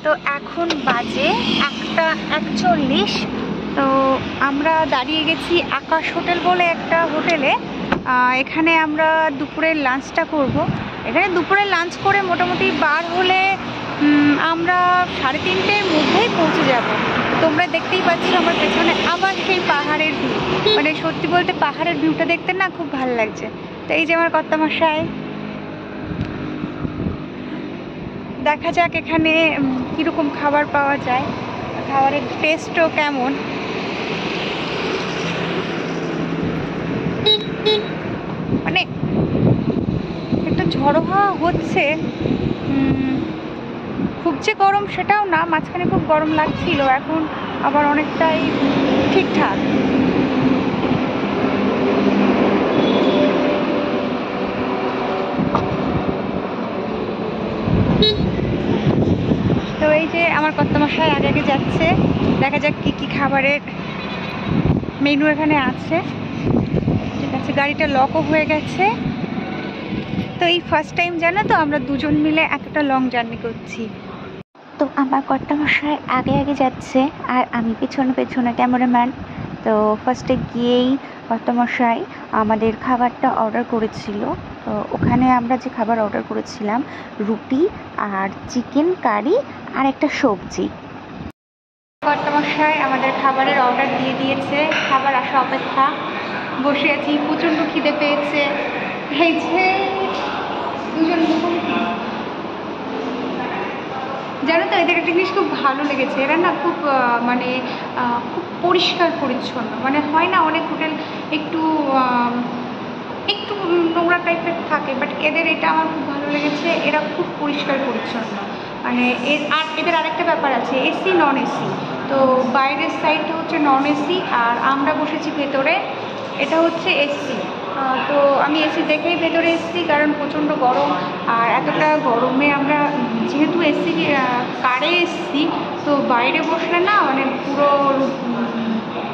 তো এখন বাজে 1:41। তো আমরা দাঁড়িয়ে গেছি আকাশ হোটেল বলে একটা হোটেলে। এখানে আমরা দুপুরের লাঞ্চটা করব। এখানে দুপুরের লাঞ্চ করে মোটামুটি বার হলে আমরা 3:30-র মধ্যেই পৌঁছে যাব। তোমরা দেখতেই পাচ্ছ আমার পেছনে আবার সেই পাহাড়ের ভিউ, মানে সত্যি বলতে পাহাড়ের ভিউটা দেখতে না খুব ভালো লাগছে। তো এই যে আমার কর্তামশাই, দেখা যাক এখানে কীরকম খাবার পাওয়া যায়, খাবারের টেস্টও কেমন। মানে একটা ঝড়ো হাওয়া হচ্ছে, খুব যে গরম সেটাও না, মাঝখানে খুব গরম লাগছিল, এখন আবার অনেকটাই ঠিকঠাক। তো এই যে আমার কর্তামশাই আগে আগে যাচ্ছে, দেখা যাক কি কি খাবারের মেনু এখানে আছে। ঠিক আছে, গাড়িটা লকও হয়ে গেছে। তো এই ফার্স্ট টাইম জানো তো আমরা দুজন মিলে এতটা লং জার্নি করছি। তো আমার কর্তামশাই আগে আগে যাচ্ছে আর আমি পেছনে পেছনে ক্যামেরাম্যান। তো ফার্স্টে গিয়েই কর্তামশাই আমাদের খাবারটা অর্ডার করেছিল। তো ওখানে আমরা যে খাবার অর্ডার করেছিলাম, রুটি আর চিকেন কারি আর একটা সবজি। কর্তামশাই আমাদের খাবারের অর্ডার দিয়ে দিয়েছে, খাবার আসা অপেক্ষা। বসে আছি, প্রচণ্ড খিদে পেয়েছে। এই যে দুজন মুখোমুখি, জানো তো এদের একটা জিনিস খুব ভালো লেগেছে, এরা না খুব মানে খুব পরিষ্কার পরিচ্ছন্ন। মানে হয় না অনেক হোটেল একটু একটু নোংরা টাইপের থাকে, বাট এদের এটা আমার খুব ভালো লেগেছে, এরা খুব পরিষ্কার পরিচ্ছন্ন। মানে এদের আরেকটা ব্যাপার আছে, এসি নন এসি। তো বাইরের সাইডটা হচ্ছে নন এসি আর আমরা বসেছি ভেতরে, এটা হচ্ছে এসি। তো আমি এসি দেখেই ভেতরে এসেছি, কারণ প্রচণ্ড গরম। আর এতটা গরমে আমরা যেহেতু এসি কারে এসেছি, তো বাইরে বসলে না মানে পুরো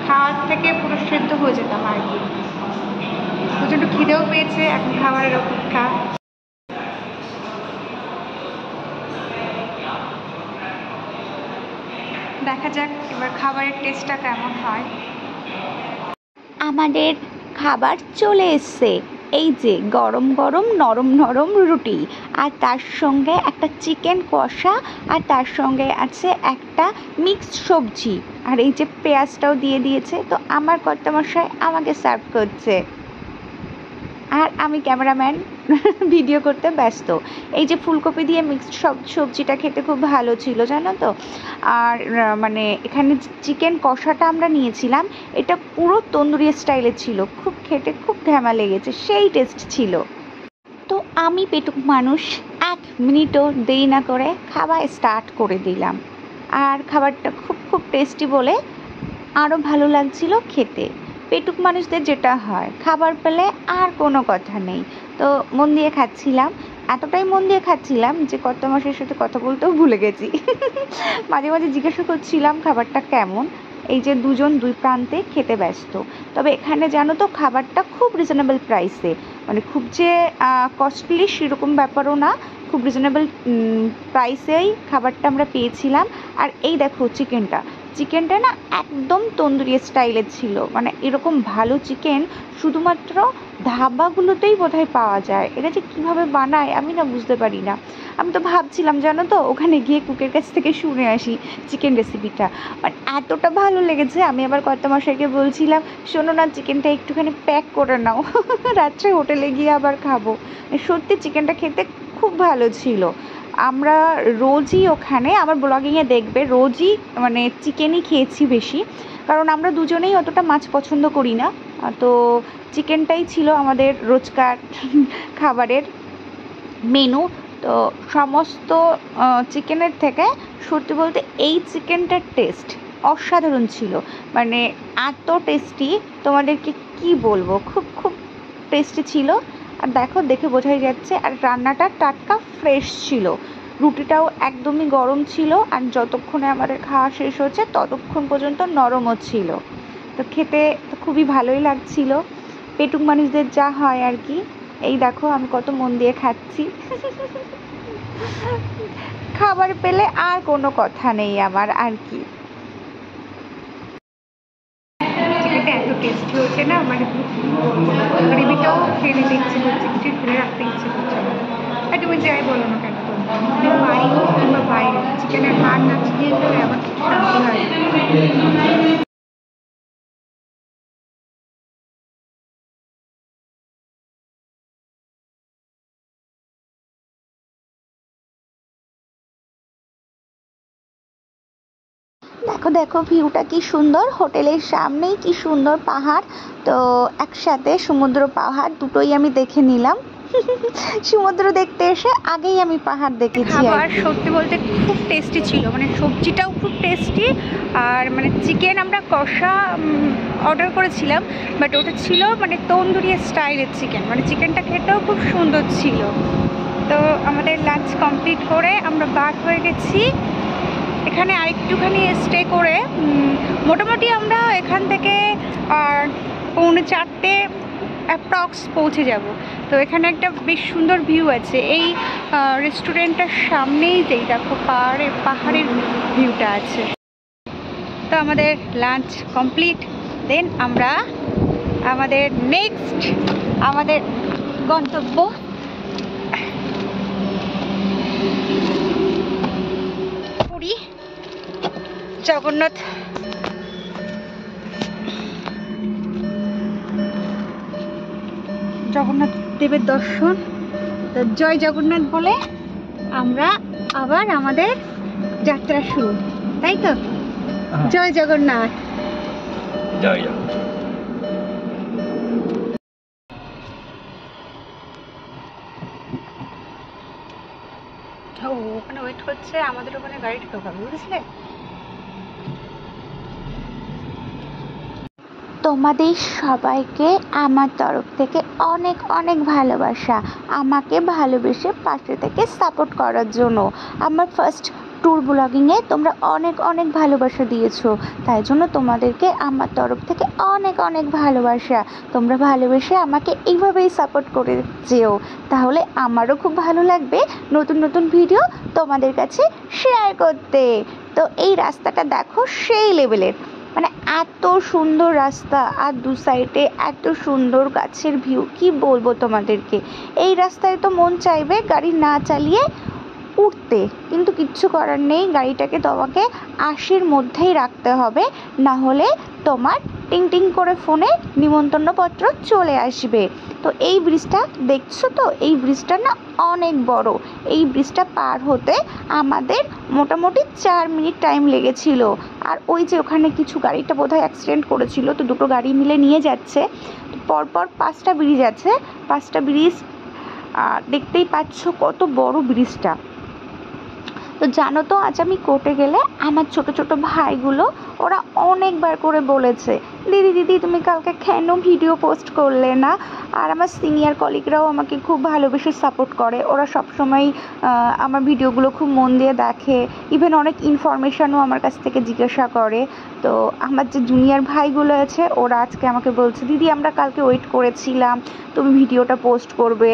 খাওয়ার থেকে পুরো সেদ্ধ হয়ে যেতাম আর কি। প্রচণ্ড খিদেও পেয়েছে, এখন খাবারের অপেক্ষা। দেখা যাক এবার খাবারের টেস্টটা কেমন হয়। আমাদের খাবার চলে এসছে, এই যে গরম গরম নরম নরম রুটি, আর তার সঙ্গে একটা চিকেন কষা, আর তার সঙ্গে আছে একটা মিক্সড সবজি, আর এই যে পেঁয়াজটাও দিয়ে দিয়েছে। তো আমার কর্তামশাই আমাকে সার্ভ করছে আর আমি ক্যামেরাম্যান, ভিডিও করতে ব্যস্ত। এই যে ফুলকপি দিয়ে মিক্সড সবজিটা খেতে খুব ভালো ছিল জানো তো। আর মানে এখানে চিকেন কষাটা আমরা নিয়েছিলাম, এটা পুরো তন্দুরি স্টাইলের ছিল, খুব খেতে খুব ঘ্যামা লেগেছে, সেই টেস্ট ছিল। তো আমি পেটুক মানুষ, 1 মিনিটও দেরি না করে খাওয়া স্টার্ট করে দিলাম। আর খাবারটা খুব খুব টেস্টি বলে আরও ভালো লাগছিল খেতে। পেটুক মানুষদের যেটা হয়, খাবার পেলে আর কোনো কথা নেই। তো মন দিয়ে খাচ্ছিলাম, এতটাই মন দিয়ে খাচ্ছিলাম যে কর্তামশাইয়ের সাথে কথা বলতেও ভুলে গেছি। মাঝে মাঝে জিজ্ঞাসা করছিলাম খাবারটা কেমন। এই যে দুজন দুই প্রান্তে খেতে ব্যস্ত। তবে এখানে জানো তো খাবারটা খুব রিজনেবল প্রাইসে, মানে খুব যে কস্টলি সেরকম ব্যাপারও না, খুব রিজনেবল প্রাইসেই খাবারটা আমরা পেয়েছিলাম। আর এই দেখো চিকেনটা না একদম তন্দুরি স্টাইলের ছিল, মানে এরকম ভালো চিকেন শুধুমাত্র ধাবাগুলোতেই বোধহয় পাওয়া যায়। এটা যে কীভাবে বানায় আমি না বুঝতে পারি না। আমি তো ভাবছিলাম জানো তো ওখানে গিয়ে কুকের কাছ থেকে শুনে আসি চিকেন রেসিপিটা, বাট এতটা ভালো লেগেছে আমি আবার কর্তামশাইকে বলছিলাম, শোনো না চিকেনটা একটুখানি প্যাক করে নাও, রাত্রে হোটেলে গিয়ে আবার খাবো। সত্যি চিকেনটা খেতে খুব ভালো ছিল। আমরা রোজই ওখানে, আমার ব্লগিংয়ে দেখবে, রোজই মানে চিকেনই খেয়েছি বেশি, কারণ আমরা দুজনেই অতটা মাছ পছন্দ করি না। তো চিকেনটাই ছিল আমাদের রোজকার খাবারের মেনু। তো সমস্ত চিকেনের থেকে সত্যি বলতে এই চিকেনটার টেস্ট অসাধারণ ছিল, মানে এত টেস্টি তোমাদেরকে কি বলবো, খুব খুব টেস্টি ছিল। আর দেখো, দেখে বোঝাই যাচ্ছে, আর রান্নাটা টাটকা ফ্রেশ ছিল, রুটিটাও একদমই গরম ছিল, আর যতক্ষণে আমাদের খাওয়া শেষ হচ্ছে ততক্ষণ পর্যন্ত নরমও ছিল। তো খেতে তো খুবই ভালোই লাগছিল, পেটুক মানুষদের যা হয় আর কি। এই দেখো আমি কত মন দিয়ে খাচ্ছি। খাবার পেলে আর কোনো কথা নেই আমার আর কি। চিকেনটা এত টেস্টি হচ্ছে না, মানে গ্রেভিটাও খেয়ে নিতে ইচ্ছে করছে, কিছু ফেলে রাখতে ইচ্ছে করছে না। আর তুমি যাই বলো না কেন, বাড়ি হোক কিংবা বাইরে, চিকেনের হাড় না চিনিয়ে গেলে আমার শান্তি হয়। দেখো দেখো ভিউটা কি সুন্দর, হোটেলের সামনেই কি সুন্দর পাহাড়। তো একসাথে সমুদ্র পাহাড় দুটোই আমি দেখে নিলাম। সমুদ্র দেখতে এসে আগেই আমি পাহাড় দেখেছি। খাবার সত্যি বলতে খুব টেস্টি ছিল, মানে সবজিটাও খুব টেস্টি, আর মানে চিকেন আমরা কষা অর্ডার করেছিলাম, বাট ওটা ছিল মানে তন্দুরি স্টাইলের চিকেন, মানে চিকেনটা খেতেও খুব সুন্দর ছিল। তো আমাদের লাঞ্চ কমপ্লিট করে আমরা বার হয়ে গেছি। এখানে আরেকটুখানি স্টে করে মোটামুটি আমরা এখান থেকে 3:45 অ্যাপ্রক্স পৌঁছে যাব। তো এখানে একটা বেশ সুন্দর ভিউ আছে, এই রেস্টুরেন্টটার সামনেই যেই দেখো পাহাড়ের ভিউটা আছে। তো আমাদের লাঞ্চ কমপ্লিট, দেন আমরা আমাদের নেক্সট আমাদের গন্তব্য পুরী জগন্নাথ দেবের দর্শন। তো জয় জগন্নাথ বলে আমরা আবার আমাদের যাত্রা শুরু, তাই তো? জয় জগন্নাথ। জয় ওখানে ওয়েট করছে, আমাদের ওখানে গাড়িটা ঢোকাবে, বুঝলে? তোমাদের সবাইকে আমার তরফ থেকে অনেক অনেক ভালোবাসা, আমাকে ভালোবেসে পাশে থেকে সাপোর্ট করার জন্য। আমার ফার্স্ট ট্যুর ব্লগিংয়ে তোমরা অনেক অনেক ভালোবাসা দিয়েছো, তাই জন্য তোমাদেরকে আমার তরফ থেকে অনেক অনেক ভালোবাসা। তোমরা ভালোবেসে আমাকে এইভাবেই সাপোর্ট করে যেও, তাহলে আমারও খুব ভালো লাগবে নতুন নতুন ভিডিও তোমাদের কাছে শেয়ার করতে। তো এই রাস্তাটা দেখো সেই লেভেলের, মানে এত সুন্দর রাস্তা, আর দু সাইডে এত সুন্দর গাছের ভিউ, কি বলবো তোমাদেরকে। এই রাস্তায় তো মন চাইবে গাড়ি না চালিয়ে উঠতে, কিন্তু কিচ্ছু করার নেই, গাড়িটাকে তোমাকে 80-র মধ্যেই রাখতে হবে, না হলে তোমার টিং টিং করে ফোনে নিমন্ত্রণপত্র চলে আসবে। তো এই ব্রিজটা দেখছো তো, এই ব্রিজটা না অনেক বড়। এই ব্রিজটা পার হতে আমাদের মোটামুটি 4 মিনিট টাইম লেগেছিল। আর ওই যে ওখানে কিছু গাড়িটা বোধহয় অ্যাক্সিডেন্ট করেছিল, তো দুটো গাড়ি মিলে নিয়ে যাচ্ছে। পরপর 5টা ব্রিজ আছে, 5টা ব্রিজ দেখতেই পাচ্ছ কত বড় ব্রিজটা। তো জানো তো, আজ আমি কোর্টে গেলে আমার ছোট ছোট ভাইগুলো ওরা অনেকবার করে বলেছে, দিদি দিদি তুমি কালকে কেন ভিডিও পোস্ট করলে না। আর আমার সিনিয়র কলিগরাও আমাকে খুব ভালোবেসে সাপোর্ট করে, ওরা সবসময় আমার ভিডিওগুলো খুব মন দিয়ে দেখে, ইভেন অনেক ইনফরমেশানও আমার কাছ থেকে জিজ্ঞাসা করে। তো আমার যে জুনিয়র ভাইগুলো আছে ওরা আজকে আমাকে বলছে, দিদি আমরা কালকে ওয়েট করেছিলাম তুমি ভিডিওটা পোস্ট করবে,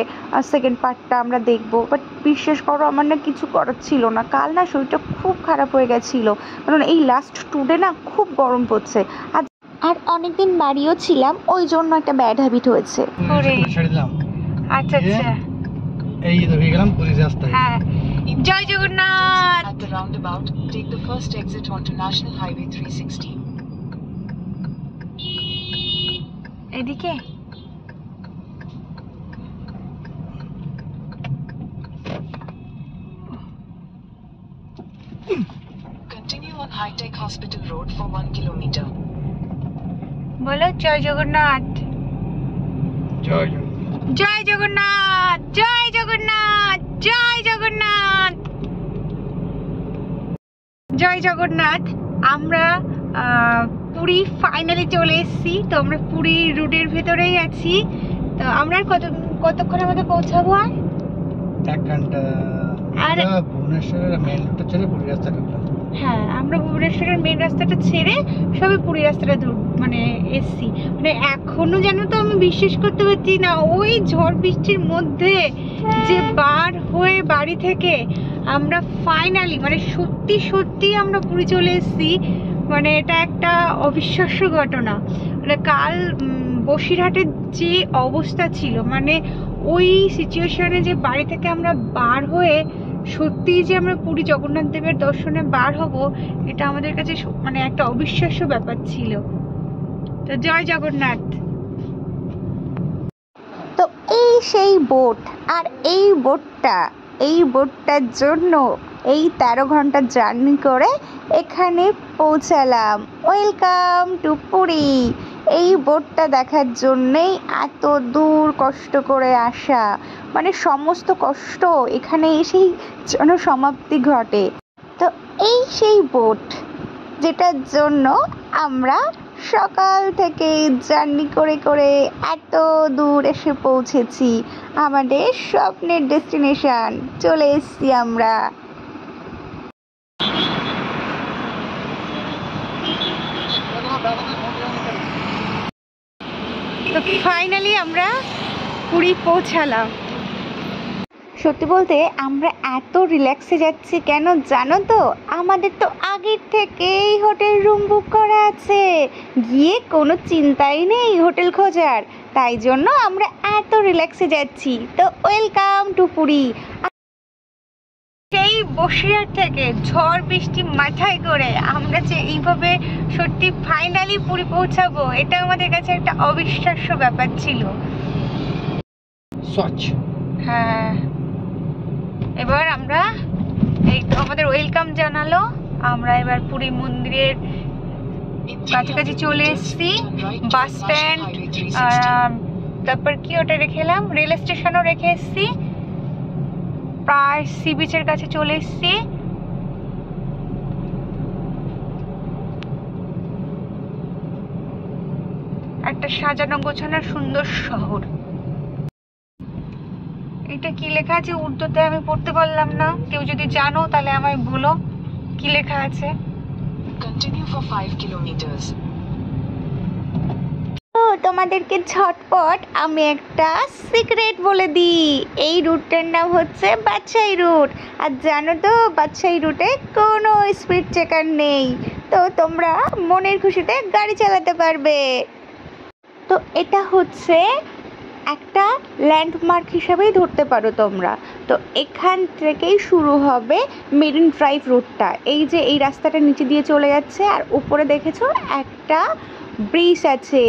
সেকেন্ড পার্টটা আমরা দেখবো। বাট বিশ্বাস করো আমার না কিছু করার ছিল না, কাল না শরীরটা খুব খারাপ হয়ে গেছিলো, কারণ এই লাস্ট 2 ডে না খুব গরম পড়ছে, আর অনেকদিন বাড়িও ছিলাম, ওই জন্য একটা ব্যাড হ্যাবিট হয়েছে। আচ্ছা আচ্ছা, এই তো হয়ে গেলাম পুরী রাস্তায়। হ্যাঁ, জয় Jagannath. At the roundabout, take the first exit onto National Highway 360. এদিকে Continue on High Tech Hospital Road for 1 kilometer. বলো জয় জগন্নাথ। জয় জয় জগন্নাথ, জয় জগন্নাথ, জয় জগন্নাথ, জয় জগন্নাথ। আমরা পুরী ফাইনালি চলে এসেছি। তো আমরা পুরী রুটের ভেতরেই আছি। তো আমরা কতক্ষণের মধ্যে পৌঁছাবো? আর 1 ঘন্টা। আর ভুবনেশ্বরের মেন রুটে চলে পুরী রাস্তা ঢুকলাম। হ্যাঁ, আমরা ভুবনেশ্বরের মেন রাস্তাটা ছেড়ে সবে পুরী রাস্তাটা মানে এসছি। মানে এখনো জানো তো আমি বিশ্বাস করতে পারছি না, ওই ঝড় বৃষ্টির মধ্যে যে বার হয়ে বাড়ি থেকে আমরা ফাইনালি মানে সত্যি সত্যি আমরা পুরী চলে এসেছি। মানে এটা একটা অবিশ্বাস্য ঘটনা। মানে কাল বসিরহাটের যে অবস্থা ছিল, মানে ওই সিচুয়েশনে যে বাড়ি থেকে আমরা বার হয়ে সত্যি যে আমরা পুরী জগন্নাথ দেবের দর্শনে বার হব, এটা আমাদের কাছে মানে একটা অবিশ্বাস্য ব্যাপার ছিল। তো জয় জগন্নাথ। তো এই সেই বোট, আর এই বোটটার জন্য এই 13 ঘন্টা জার্নি করে এখানে পৌঁছালাম। Welcome to Puri. এই বোটটা দেখার জন্যেই এত দূর কষ্ট করে আসা, মানে সমস্ত কষ্ট এখানে এসেই যেন সমাপ্তি ঘটে। তো এই সেই বোট যেটার জন্য আমরা সকাল থেকে জার্নি করে করে এত দূর এসে পৌঁছেছি। আমাদের স্বপ্নের ডেস্টিনেশন চলে এসেছি আমরা। তো ফাইনালি আমরা পুরী পৌঁছালাম। সত্যি বলতে আমরা এত রিল্যাক্সে যাচ্ছি কেন জানো তো? আমাদের তো আগের থেকেই হোটেল রুম বুক করা আছে, গিয়ে কোনো চিন্তাই নেই হোটেল খোঁজার, তাই জন্য আমরা এত রিল্যাক্সে যাচ্ছি। তো ওয়েলকাম টু পুরী। সেই বসিরহাট থেকে ঝড় বৃষ্টি মাথায় করে আমরা যে এইভাবে সত্যি ফাইনালি পুরী পৌঁছাবো, এটা আমাদের কাছে একটা অবিশ্বাস্য ব্যাপার ছিল। হ্যাঁ, এবার আমরা এই তো আমাদের ওয়েলকাম জানালো, আমরা এবার পুরী মন্দিরের কাছাকাছি চলে এসেছি। বাস স্ট্যান্ড, তারপর কি ওটা রেখে এলাম, রেল স্টেশনও রেখে এসেছি, প্রায় সি বিচের কাছে চলে এসেছি। একটা সাজানো গোছানো সুন্দর শহর। এটা কি লেখা আছে উর্দুতে আমি পড়তে পারলাম না, কেউ যদি জানো তাহলে আমায় বলো কি লেখা আছে। Continue for 5 kilometers. তোমাদেরকে ঝটপট আমি একটা সিক্রেট বলে দিই। এই রুটটার নাম হচ্ছে বাদশাহী রুট। আর জানো তো বাদশাহী রুটে কোনো স্পিড চেকার নেই, তো তোমরা মনের খুশিতে গাড়ি চালাতে পারবে। তো এটা হচ্ছে একটা ল্যান্ডমার্ক হিসাবেই ধরতে পারো তোমরা। তো এখান থেকেই শুরু হবে মেরিন ড্রাইভ রুটটা। এই যে এই রাস্তাটা নিচে দিয়ে চলে যাচ্ছে, আর উপরে দেখেছো একটা ব্রিজ আছে।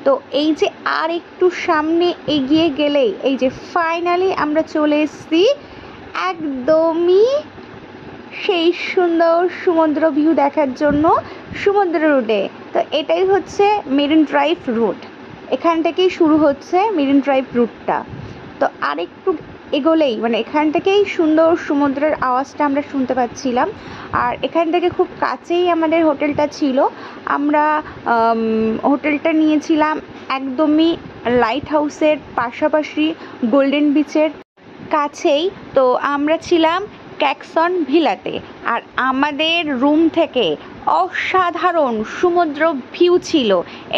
তো এই যে আর একটু সামনে এগিয়ে গেলেই এই যে ফাইনালি আমরা চলে এসেছি একদমই সেই সুন্দর সমুদ্র ভিউ দেখার জন্য সমুদ্র রুটে। তো এটাই হচ্ছে মেরিন ড্রাইভ রুট, এখান থেকেই শুরু হচ্ছে মেরিন ড্রাইভ রুটটা। তো আরেকটু এগোলেই মানে এখান থেকেই সুন্দর সমুদ্রের আওয়াজটা আমরা শুনতে পাচ্ছিলাম। আর এখান থেকে খুব কাছেই আমাদের হোটেলটা ছিল। আমরা হোটেলটা নিয়েছিলাম একদমই লাইট হাউসের পাশাপাশি গোল্ডেন বিচের কাছেই। তো আমরা ছিলাম ক্যাক্সন ভিলাতে, আর আমাদের রুম থেকে অসাধারণ সমুদ্র ভিউ ছিল।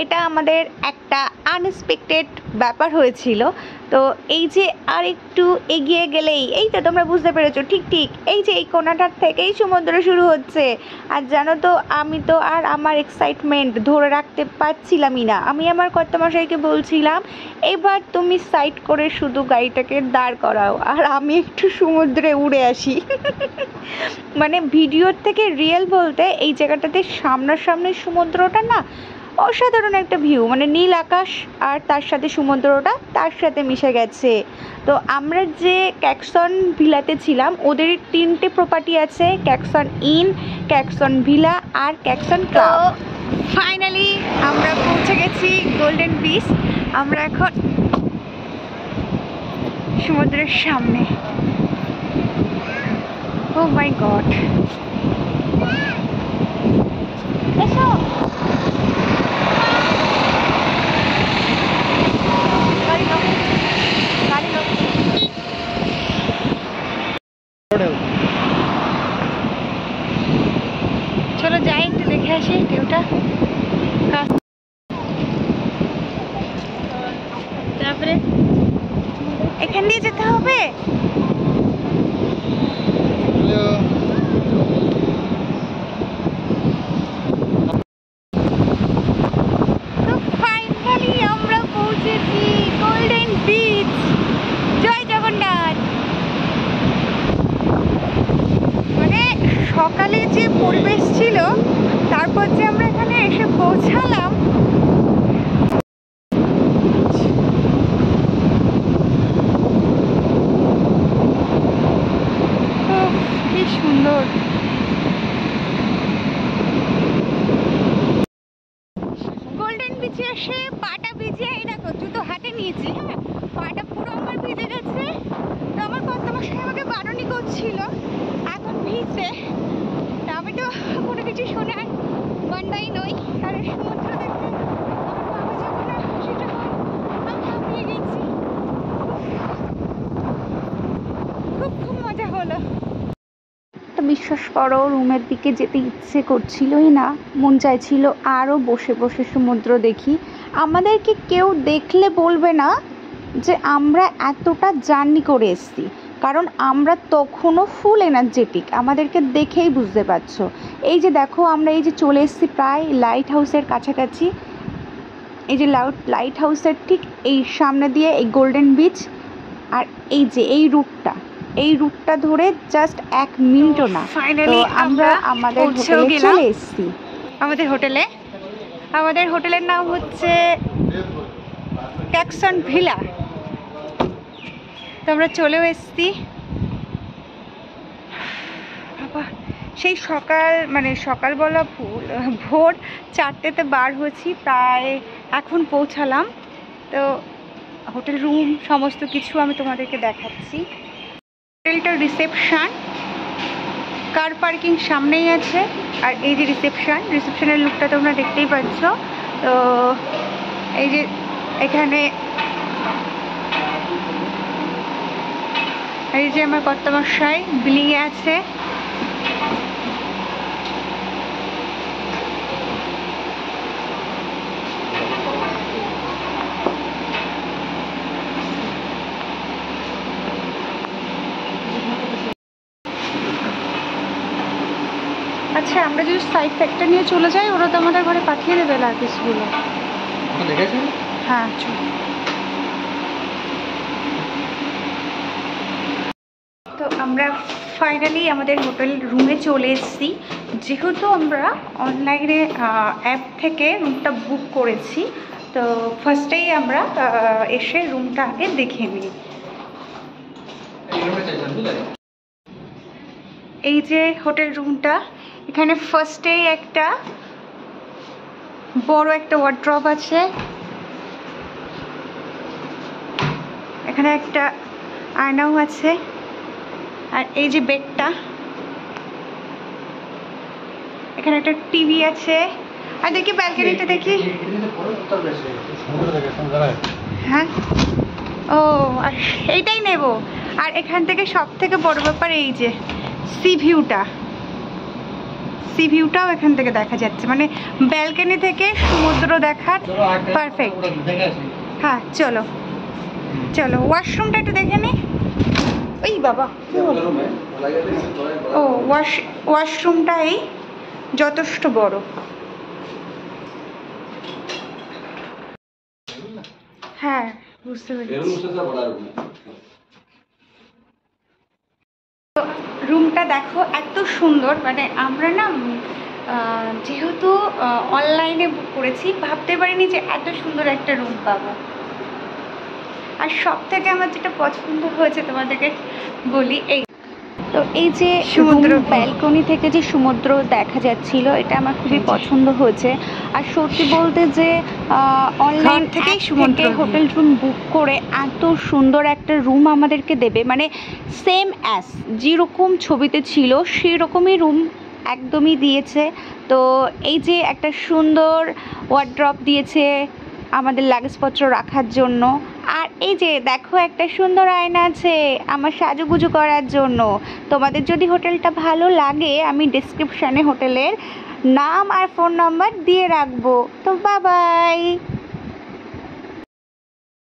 এটা আমাদের একটা আনএক্সপেক্টেড ব্যাপার হয়েছিল। তো এই যে আর একটু এগিয়ে গেলেই এই তো তোমরা বুঝতে পেরেছো, ঠিক ঠিক এই যে এই কোণাটার থেকেই সমুদ্র শুরু হচ্ছে। আর জানো তো আমি তো আর আমার এক্সাইটমেন্ট ধরে রাখতে পারছিলামই না। আমি আমার কর্তামশাইকে বলছিলাম এবার তুমি সাইড করে শুধু গাড়িটাকে দাঁড় করাও আর আমি একটু সমুদ্রে উড়ে আসি। মানে ভিডিওর থেকে রিয়েল বলতে এই জায়গাটাতে সামনাসামনি সমুদ্রটা না অসাধারণ একটা ভিউ, মানে নীল আকাশ আর তার সাথে সমুদ্রটা তার সাথে মিশে গেছে। তো আমরা যে ক্যাক্সন ভিলাতে ছিলাম ওদের 3টে প্রপার্টি আছে, ক্যাক্সন ইন, ক্যাক্সন ভিলা আর ক্যাক্সন ক্লাব। ফাইনালি আমরা পৌঁছে গেছি গোল্ডেন বিচ। আমরা এখন সমুদ্রের সামনে। ও মাই গড, এসো। চলো যাই একটু দেখে আসি ঢেউটা। তারপরে এখান দিয়ে যেতে হবে। তো ফাইনালি আমরা পৌঁছেছি গোল্ডেন বিচ। জয় জগন্নাথ। মানে সকালে যে পরিবেশ ছিল, তারপর যে আমরা এখানে এসে পৌঁছালাম, কি সুন্দর। গোল্ডেন বিচে এসে পাটা ভিজিয়ে এই দেখো জুতো হাতে নিয়েছি। হ্যাঁ, পাটা পুরো আমার ভিজে গেছে। তো আমার কর্তামশাই আমাকে বারণই করছিল এখন ভিজতে। তা আমি তো কোনো কিছু শোনার বান্দাই নই। আর সমুদ্র দেখে আমার বাবা যাবো না সেটা আমি হাঁপিয়ে গেছি। খুব খুব মজা হলো। তো বিশ্বাস করো, রুমের দিকে যেতে ইচ্ছে করছিলই না, মন চাইছিল আরও বসে বসে সমুদ্র দেখি। আমাদেরকে কেউ দেখলে বলবে না যে আমরা এতটা জার্নি করে এসেছি, কারণ আমরা তখনও ফুল এনার্জেটিক, আমাদেরকে দেখেই বুঝতে পারছো। এই যে দেখো আমরা এই যে চলে এসেছি প্রায় লাইট হাউসের কাছাকাছি। এই যে লাইট হাউসের ঠিক এই সামনে দিয়ে এই গোল্ডেন বিচ, আর এই যে এই রুটটা ধরে জাস্ট 1 মিনিটও না। ফাইনালি আমরা আমাদের হোটেলে চলে এসেছি। আমাদের হোটেলের নাম হচ্ছে ট্যাক্সন ভিলা। তো আমরা চলেও এসেছি। বাবা, সেই সকাল বলা ভুল, ভোর 4টেতে বার হয়েছি, প্রায় এখন পৌঁছালাম। তো হোটেল রুম সমস্ত কিছু আমি তোমাদেরকে দেখাচ্ছি। হোটেলটার রিসেপশন, কার পার্কিং সামনেই আছে, আর এই যে রিসেপশনের লুকটা তোমরা দেখতেই পাচ্ছ। তো এই যে এখানে এই যে আমার কর্তামশাই বিলিংয়ে আছে। আচ্ছা, আমরা যদি সাইড প্যাকটা নিয়ে চলে যাই, ওরা তো আমাদের ঘরে পাঠিয়ে দেবে লাগেজগুলো। হ্যাঁ, চলো। তো আমরা ফাইনালি আমাদের হোটেল রুমে চলে এসেছি। যেহেতু আমরা অনলাইনে অ্যাপ থেকে রুমটা বুক করেছি, তো ফার্স্টেই আমরা এসে রুমটা আগে দেখে নিই। এই যে হোটেল রুমটা, এখানে ফার্স্টেই একটা বড় একটা ওয়ার্ড্রপ আছে, এখানে একটা আয়নাও আছে, আর এই যে বেডটা, এখানে একটা টিভি আছে। আর দেখি ব্যালকনিটা দেখি। হ্যাঁ, ও আর এইটাই নেব। আর এখান থেকে সব থেকে বড় ব্যাপার এই যে সি ভিউটাও এখান থেকে দেখা যাচ্ছে, মানে ব্যালকনি থেকে সমুদ্র দেখার পারফেক্ট। হ্যাঁ, চলো ওয়াশরুমটা একটু দেখে নি। ওই বাবা, ও ওয়াশরুমটাই যথেষ্ট বড়। হ্যাঁ, বুঝতে পেরেছি। রুমটা দেখো এত সুন্দর, মানে আমরা না যেহেতু অনলাইনে বুক করেছি, ভাবতে পারিনি যে এত সুন্দর একটা রুম পাবো। আর সব থেকে আমার যেটা পছন্দ হয়েছে তোমাদেরকে বলি, এই যে সমুদ্র ব্যালকনি থেকে যে সমুদ্র দেখা যাচ্ছিল, এটা আমার খুবই পছন্দ হয়েছে। আর সত্যি বলতে যে অনলাইন থেকেই সমুদ্র হোটেল রুম বুক করে এত সুন্দর একটা রুম আমাদেরকে দেবে, মানে সেম অ্যাজ যেরকম ছবিতে ছিল সেরকমই রুম একদমই দিয়েছে। তো এই যে একটা সুন্দর ওয়ার্ড্রপ দিয়েছে আমাদের লাগেজপত্র রাখার জন্য। আর এই যে দেখো একটা সুন্দর আয়না আছে আমার সাজুগুজু করার জন্য। তোমাদের যদি হোটেলটা ভালো লাগে, আমি ডেসক্রিপশানে হোটেলের নাম আর ফোন নাম্বার দিয়ে রাখবো। তো বাই বাই।